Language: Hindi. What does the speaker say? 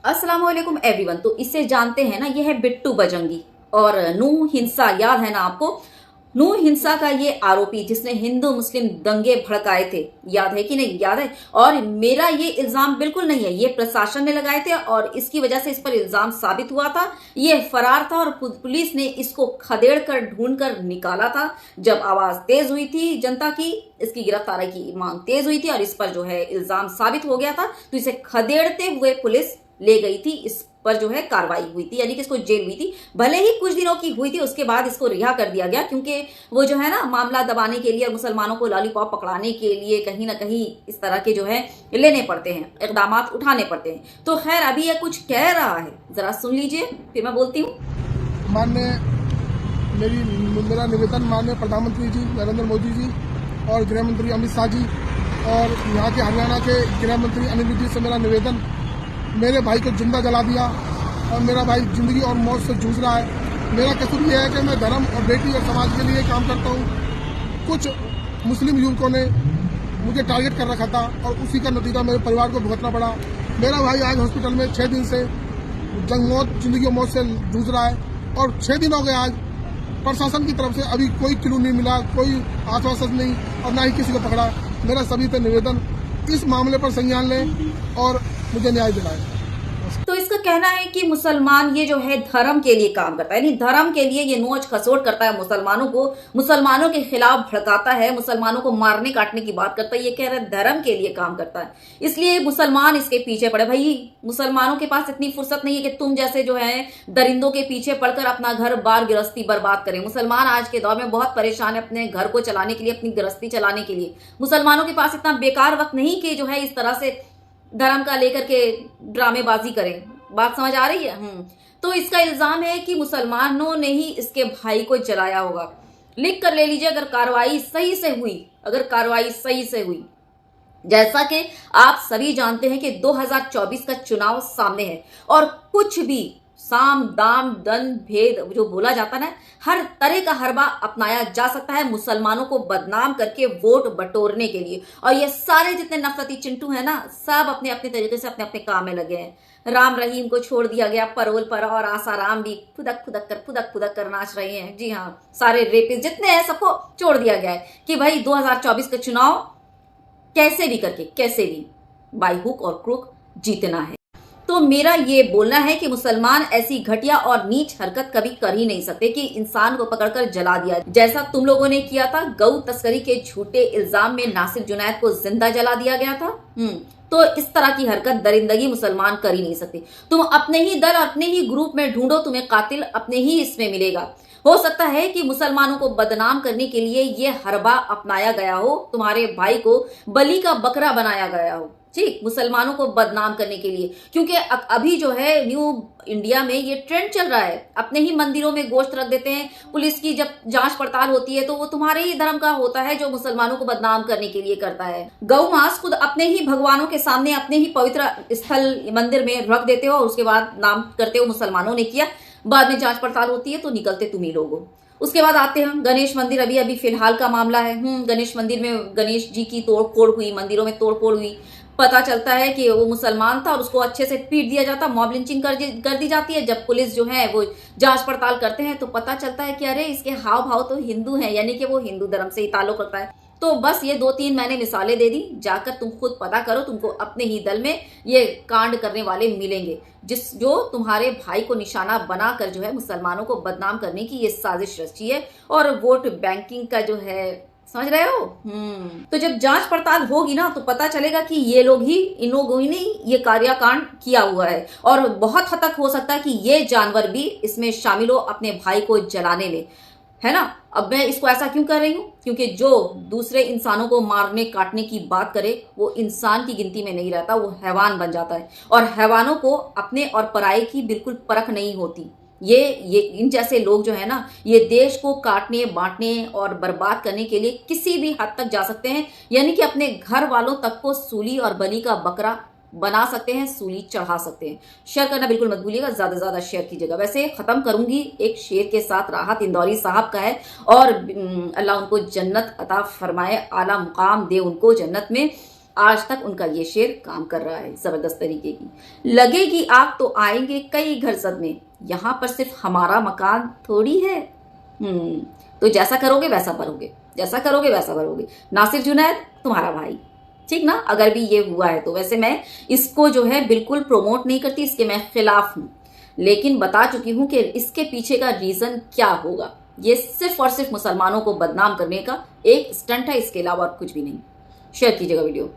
अस्सलाम वालेकुम एवरीवन। तो इसे जानते हैं ना, ये है बिट्टू बजंगी और नूह हिंसा, याद है ना आपको? नूह हिंसा का ये आरोपी जिसने हिंदू मुस्लिम दंगे भड़काए थे, याद है कि नहीं? याद है। और मेरा ये इल्जाम बिल्कुल नहीं है, ये प्रशासन ने लगाए थे और इसकी वजह से इस पर इल्जाम साबित हुआ था। ये फरार था और पुलिस ने इसको खदेड़ कर ढूंढ कर निकाला था। जब आवाज तेज हुई थी जनता की, इसकी गिरफ्तारी की मांग तेज हुई थी और इस पर जो है इल्जाम साबित हो गया था, तो इसे खदेड़ते हुए पुलिस ले गई थी। इस पर जो है कार्रवाई हुई थी, यानी कि इसको जेल हुई थी। भले ही कुछ दिनों की हुई थी, उसके बाद इसको रिहा कर दिया गया, क्योंकि वो जो है ना मामला दबाने के लिए और मुसलमानों को लॉलीपॉप पकड़ाने के लिए कहीं ना कहीं इस तरह के जो है लेने पड़ते हैं, इकदाम उठाने पड़ते हैं। तो खैर अभी ये कुछ कह रहा है, जरा सुन लीजिए, फिर मैं बोलती हूँ। मेरा निवेदन माननीय प्रधानमंत्री जी नरेंद्र मोदी जी और गृह मंत्री अमित शाह जी और यहाँ के हरियाणा के गृह मंत्री अनिल विज जी से मेरा निवेदन, मेरे भाई को जिंदा जला दिया और मेरा भाई जिंदगी और मौत से जूझ रहा है। मेरा कसूर यह है कि मैं धर्म और बेटी और समाज के लिए काम करता हूँ। कुछ मुस्लिम युवकों ने मुझे टारगेट कर रखा था और उसी का नतीजा मेरे परिवार को भुगतना पड़ा। मेरा भाई आज हॉस्पिटल में 6 दिन से जिंदगी और मौत से जूझ रहा है और 6 दिन हो गए आज। प्रशासन की तरफ से अभी कोई क्लू नहीं मिला, कोई आश्वासन नहीं और ना ही किसी को पकड़ा। मेरा सभी पे निवेदन, इस मामले पर संज्ञान लें और मुझे न्याय दिलाएं। तो इसका कहना है कि मुसलमान ये जो है धर्म के लिए काम करता है, यानी धर्म के लिए ये नोच खसोट करता है, मुसलमानों को मुसलमानों के खिलाफ भड़काता है, मुसलमानों को मारने काटने की बात करता है। ये कह रहा है धर्म के लिए काम करता है, इसलिए मुसलमान इसके पीछे पड़े। भाई मुसलमानों के पास इतनी फुर्सत नहीं है कि तुम जैसे जो है दरिंदों के पीछे पड़कर अपना घर बार गृहस्थी बर्बाद करें। मुसलमान आज के दौर में बहुत परेशान है अपने घर को चलाने के लिए, अपनी गृहस्थी चलाने के लिए। मुसलमानों के पास इतना बेकार वक्त नहीं कि जो है इस तरह से धर्म का लेकर के ड्रामेबाजी करें। बात समझ आ रही है? तो इसका इल्जाम है कि मुसलमानों ने ही इसके भाई को जलाया होगा। लिख कर ले लीजिए, अगर कार्रवाई सही से हुई, अगर कार्रवाई सही से हुई। जैसा कि आप सभी जानते हैं कि 2024 का चुनाव सामने है और कुछ भी साम दाम दंड भेद जो बोला जाता है ना, हर तरह का हरबा अपनाया जा सकता है मुसलमानों को बदनाम करके वोट बटोरने के लिए। और ये सारे जितने नफरती चिंटू हैं ना, सब अपने अपने तरीके से अपने अपने काम में लगे हैं। राम रहीम को छोड़ दिया गया परोल पर और आसाराम भी फुदक फुदक कर नाच रहे हैं। जी हाँ, सारे रेपिस्ट जितने हैं सबको छोड़ दिया गया है कि भाई 2024 का चुनाव कैसे भी करके, कैसे भी बाई हुक और क्रुक जीतना है। तो मेरा ये बोलना है कि मुसलमान ऐसी घटिया और नीच हरकत कभी कर ही नहीं सकते कि इंसान को पकड़कर जला दिया, जैसा तुम लोगों ने किया था। गौ तस्करी के झूठे इल्जाम में नासिर जुनैद को जिंदा जला दिया गया था। तो इस तरह की हरकत दरिंदगी मुसलमान कर ही नहीं सकते। तुम अपने ही दल, अपने ही ग्रुप में ढूंढो, तुम्हें कातिल अपने ही इसमें मिलेगा। हो सकता है कि मुसलमानों को बदनाम करने के लिए ये हरबा अपनाया गया हो, तुम्हारे भाई को बलि का बकरा बनाया गया हो, ठीक, मुसलमानों को बदनाम करने के लिए। क्योंकि अभी जो है न्यू इंडिया में ये ट्रेंड चल रहा है, अपने ही मंदिरों में गोश्त रख देते हैं। पुलिस की जब जांच पड़ताल होती है तो वो तुम्हारे ही धर्म का होता है जो मुसलमानों को बदनाम करने के लिए करता है। गौ मांस खुद अपने ही भगवानों के सामने, अपने ही पवित्र स्थल मंदिर में रख देते हो और उसके बाद नाम करते हो मुसलमानों ने किया। बाद में जांच पड़ताल होती है तो निकलते तुम ही लोग हो। उसके बाद आते हैं गणेश मंदिर, अभी अभी फिलहाल का मामला है। गणेश मंदिर में गणेश जी की तोड़फोड़ हुई, मंदिरों में तोड़फोड़ हुई। पता चलता है कि वो मुसलमान था और उसको अच्छे से पीट दिया जाता, मॉब लिंचिंग कर दी जाती है। जब पुलिस जो है वो जांच पड़ताल करते हैं तो पता चलता है कि अरे इसके हाव भाव तो हिंदू हैं, यानी कि वो हिंदू धर्म से ही ताल्लुक रखता है। तो बस ये 2-3 मैंने मिसालें दे दी, जाकर तुम खुद पता करो, तुमको अपने ही दल में ये कांड करने वाले मिलेंगे जो तुम्हारे भाई को निशाना बनाकर जो है मुसलमानों को बदनाम करने की ये साजिश रची है और वोट बैंकिंग का जो है, समझ रहे हो? तो जब जांच पड़ताल होगी ना तो पता चलेगा कि इन लोगों ही ने ये कार्याकांड किया हुआ है और बहुत हद तक हो सकता है कि ये जानवर भी इसमें शामिल हो अपने भाई को जलाने में, है ना। अब मैं इसको ऐसा क्यों कर रही हूं? क्योंकि जो दूसरे इंसानों को मारने काटने की बात करे वो इंसान की गिनती में नहीं रहता, वो हैवान बन जाता है। और हैवानों को अपने और पराये की बिल्कुल परख नहीं होती। ये इन जैसे लोग जो है ना, ये देश को काटने बांटने और बर्बाद करने के लिए किसी भी हद तक जा सकते हैं, यानी कि अपने घर वालों तक को सूली और बलि का बकरा बना सकते हैं, सूली चढ़ा सकते हैं। शेयर करना बिल्कुल मत भूलिएगा, ज्यादा से ज्यादा शेयर कीजिएगा। वैसे खत्म करूंगी एक शेर के साथ, राहत इंदौरी साहब का है, और अल्लाह उनको जन्नत अता फरमाए, आला मुकाम दे उनको जन्नत में। आज तक उनका ये शेर काम कर रहा है जबरदस्त तरीके की। लगेगी आग तो आएंगे कई घर सदमे, यहाँ पर सिर्फ हमारा मकान थोड़ी है। तो जैसा करोगे वैसा भरोगे, जैसा करोगे वैसा भरोगे। नासिर जुनैद तुम्हारा भाई, ठीक ना। अगर भी ये हुआ है तो वैसे मैं इसको जो है बिल्कुल प्रोमोट नहीं करती, इसके मैं खिलाफ हूं, लेकिन बता चुकी हूं कि इसके पीछे का रीजन क्या होगा। ये सिर्फ और सिर्फ मुसलमानों को बदनाम करने का एक स्टंट है, इसके अलावा और कुछ भी नहीं। शेयर कीजिएगा वीडियो।